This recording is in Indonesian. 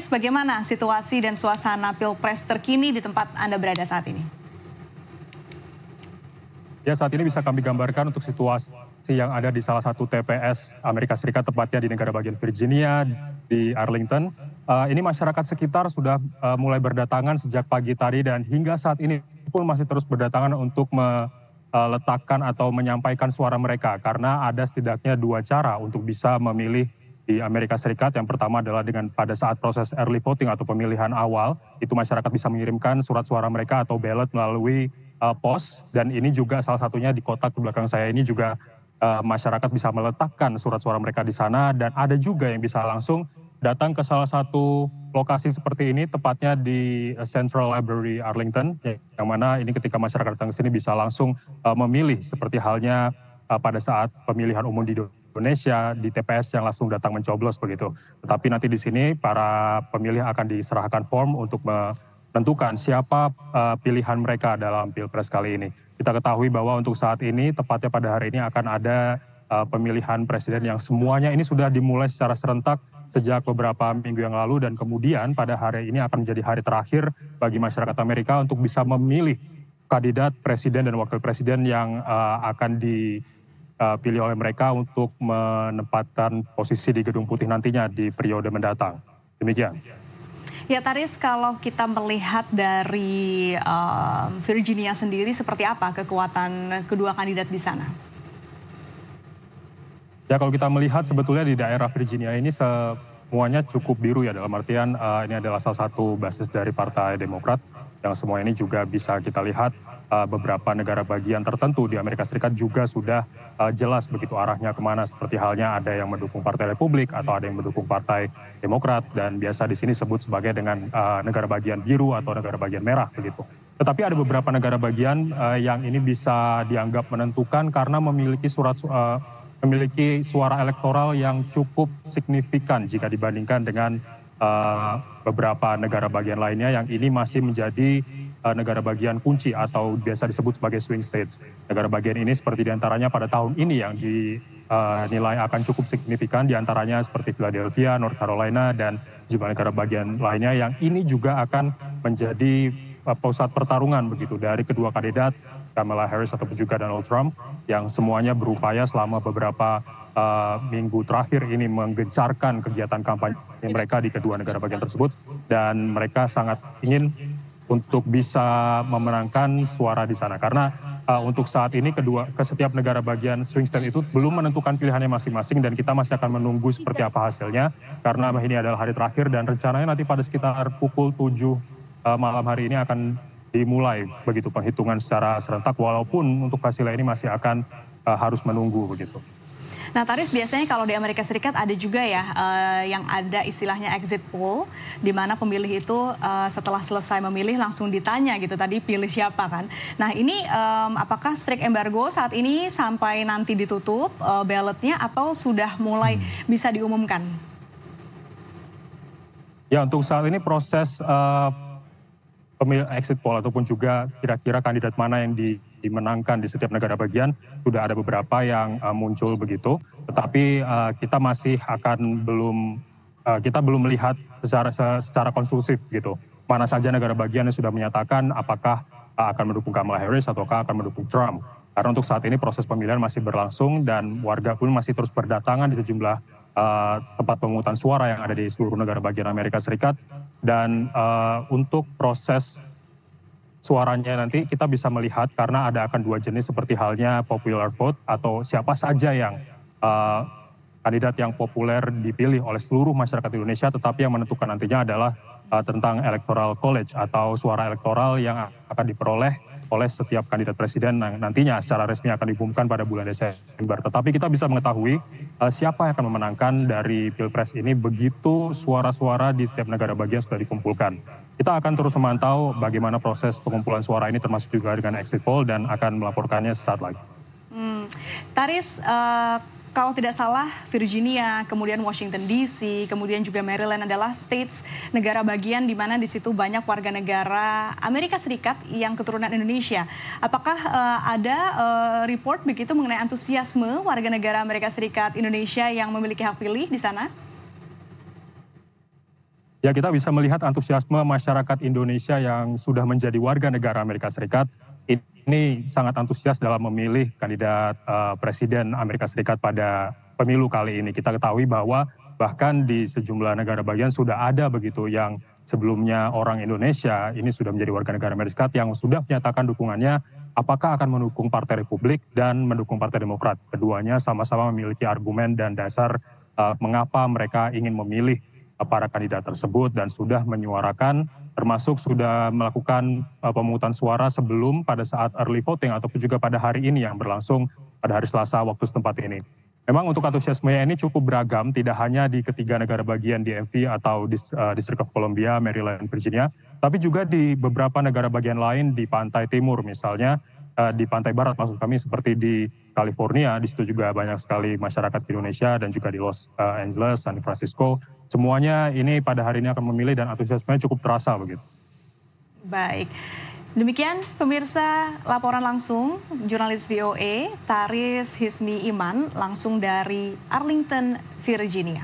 Taris, bagaimana situasi dan suasana Pilpres terkini di tempat Anda berada saat ini? Ya, saat ini bisa kami gambarkan untuk situasi yang ada di salah satu TPS Amerika Serikat, tepatnya di negara bagian Virginia, di Arlington. Ini masyarakat sekitar sudah mulai berdatangan sejak pagi tadi dan hingga saat ini pun masih terus berdatangan untuk meletakkan atau menyampaikan suara mereka. Karena ada setidaknya dua cara untuk bisa memilih di Amerika Serikat. Yang pertama adalah dengan pada saat proses early voting atau pemilihan awal, itu masyarakat bisa mengirimkan surat suara mereka atau ballot melalui pos, dan ini juga salah satunya di kotak di belakang saya ini juga masyarakat bisa meletakkan surat suara mereka di sana, dan ada juga yang bisa langsung datang ke salah satu lokasi seperti ini, tepatnya di Central Library Arlington, yang mana ini ketika masyarakat datang ke sini bisa langsung memilih seperti halnya pada saat pemilihan umum di Indonesia di TPS yang langsung datang mencoblos begitu. Tetapi nanti di sini para pemilih akan diserahkan form untuk menentukan siapa pilihan mereka dalam Pilpres kali ini. Kita ketahui bahwa untuk saat ini, tepatnya pada hari ini akan ada pemilihan presiden yang semuanya ini sudah dimulai secara serentak sejak beberapa minggu yang lalu, dan kemudian pada hari ini akan menjadi hari terakhir bagi masyarakat Amerika untuk bisa memilih kandidat presiden dan wakil presiden yang akan dipilih oleh mereka untuk menempatkan posisi di Gedung Putih nantinya di periode mendatang. Demikian. Ya Taris, kalau kita melihat dari Virginia sendiri, seperti apa kekuatan kedua kandidat di sana? Ya, kalau kita melihat sebetulnya di daerah Virginia ini semuanya cukup biru ya, dalam artian ini adalah salah satu basis dari Partai Demokrat, yang semua ini juga bisa kita lihat beberapa negara bagian tertentu di Amerika Serikat juga sudah jelas begitu arahnya kemana, seperti halnya ada yang mendukung Partai Republik atau ada yang mendukung Partai Demokrat, dan biasa di sini sebut sebagai dengan negara bagian biru atau negara bagian merah begitu. Tetapi ada beberapa negara bagian yang ini bisa dianggap menentukan karena memiliki memiliki suara elektoral yang cukup signifikan jika dibandingkan dengan beberapa negara bagian lainnya yang ini masih menjadi negara bagian kunci atau biasa disebut sebagai swing states. Negara bagian ini seperti diantaranya pada tahun ini yang dinilai akan cukup signifikan, diantaranya seperti Philadelphia, North Carolina, dan jumlah negara bagian lainnya yang ini juga akan menjadi pusat pertarungan begitu dari kedua kandidat, Kamala Harris ataupun juga Donald Trump, yang semuanya berupaya selama beberapa minggu terakhir ini menggencarkan kegiatan kampanye mereka di kedua negara bagian tersebut, dan mereka sangat ingin untuk bisa memenangkan suara di sana. Karena untuk saat ini setiap negara bagian swing state itu belum menentukan pilihannya masing-masing, dan kita masih akan menunggu seperti apa hasilnya, karena ini adalah hari terakhir dan rencananya nanti pada sekitar pukul 7 malam hari ini akan dimulai begitu penghitungan secara serentak, walaupun untuk hasilnya ini masih akan harus menunggu begitu. Nah Taris, biasanya kalau di Amerika Serikat ada juga ya yang ada istilahnya exit poll, di mana pemilih itu setelah selesai memilih langsung ditanya gitu tadi pilih siapa kan. Nah ini apakah strict embargo saat ini sampai nanti ditutup ballotnya atau sudah mulai bisa diumumkan? Ya, untuk saat ini proses pemilih exit poll ataupun juga kira-kira kandidat mana yang dimenangkan di setiap negara bagian sudah ada beberapa yang muncul begitu, tetapi kita masih kita belum melihat secara konstruktif gitu mana saja negara bagian yang sudah menyatakan apakah akan mendukung Kamala Harris ataukah akan mendukung Trump. Karena untuk saat ini proses pemilihan masih berlangsung dan warga pun masih terus berdatangan di sejumlah tempat pemungutan suara yang ada di seluruh negara bagian Amerika Serikat. Dan untuk proses suaranya nanti kita bisa melihat karena ada akan dua jenis seperti halnya popular vote atau siapa saja yang kandidat yang populer dipilih oleh seluruh masyarakat Indonesia, tetapi yang menentukan nantinya adalah tentang electoral college atau suara elektoral yang akan diperoleh oleh setiap kandidat presiden nantinya secara resmi akan diumumkan pada bulan Desember. Tetapi kita bisa mengetahui siapa yang akan memenangkan dari Pilpres ini begitu suara-suara di setiap negara bagian sudah dikumpulkan. Kita akan terus memantau bagaimana proses pengumpulan suara ini termasuk juga dengan exit poll dan akan melaporkannya sesaat lagi. Taris, kalau tidak salah Virginia, kemudian Washington DC, kemudian juga Maryland adalah states negara bagian di mana di situ banyak warga negara Amerika Serikat yang keturunan Indonesia. Apakah ada report begitu mengenai antusiasme warga negara Amerika Serikat Indonesia yang memiliki hak pilih di sana? Ya, kita bisa melihat antusiasme masyarakat Indonesia yang sudah menjadi warga negara Amerika Serikat ini sangat antusias dalam memilih kandidat presiden Amerika Serikat pada pemilu kali ini. Kita ketahui bahwa bahkan di sejumlah negara bagian sudah ada begitu yang sebelumnya orang Indonesia ini sudah menjadi warga negara Amerika Serikat yang sudah menyatakan dukungannya apakah akan mendukung Partai Republik dan mendukung Partai Demokrat. Keduanya sama-sama memiliki argumen dan dasar mengapa mereka ingin memilih para kandidat tersebut dan sudah menyuarakan termasuk sudah melakukan pemungutan suara sebelum pada saat early voting ataupun juga pada hari ini yang berlangsung pada hari Selasa waktu setempat ini. Memang untuk antusiasmenya ini cukup beragam, tidak hanya di ketiga negara bagian DMV atau District of Columbia, Maryland, Virginia, tapi juga di beberapa negara bagian lain di pantai timur misalnya, di pantai barat maksud kami seperti di California, di situ juga banyak sekali masyarakat Indonesia dan juga di Los Angeles, San Francisco, semuanya ini pada hari ini akan memilih dan antusiasmenya cukup terasa begitu. Baik, demikian pemirsa laporan langsung jurnalis VOA Taris Hismi Iman langsung dari Arlington, Virginia.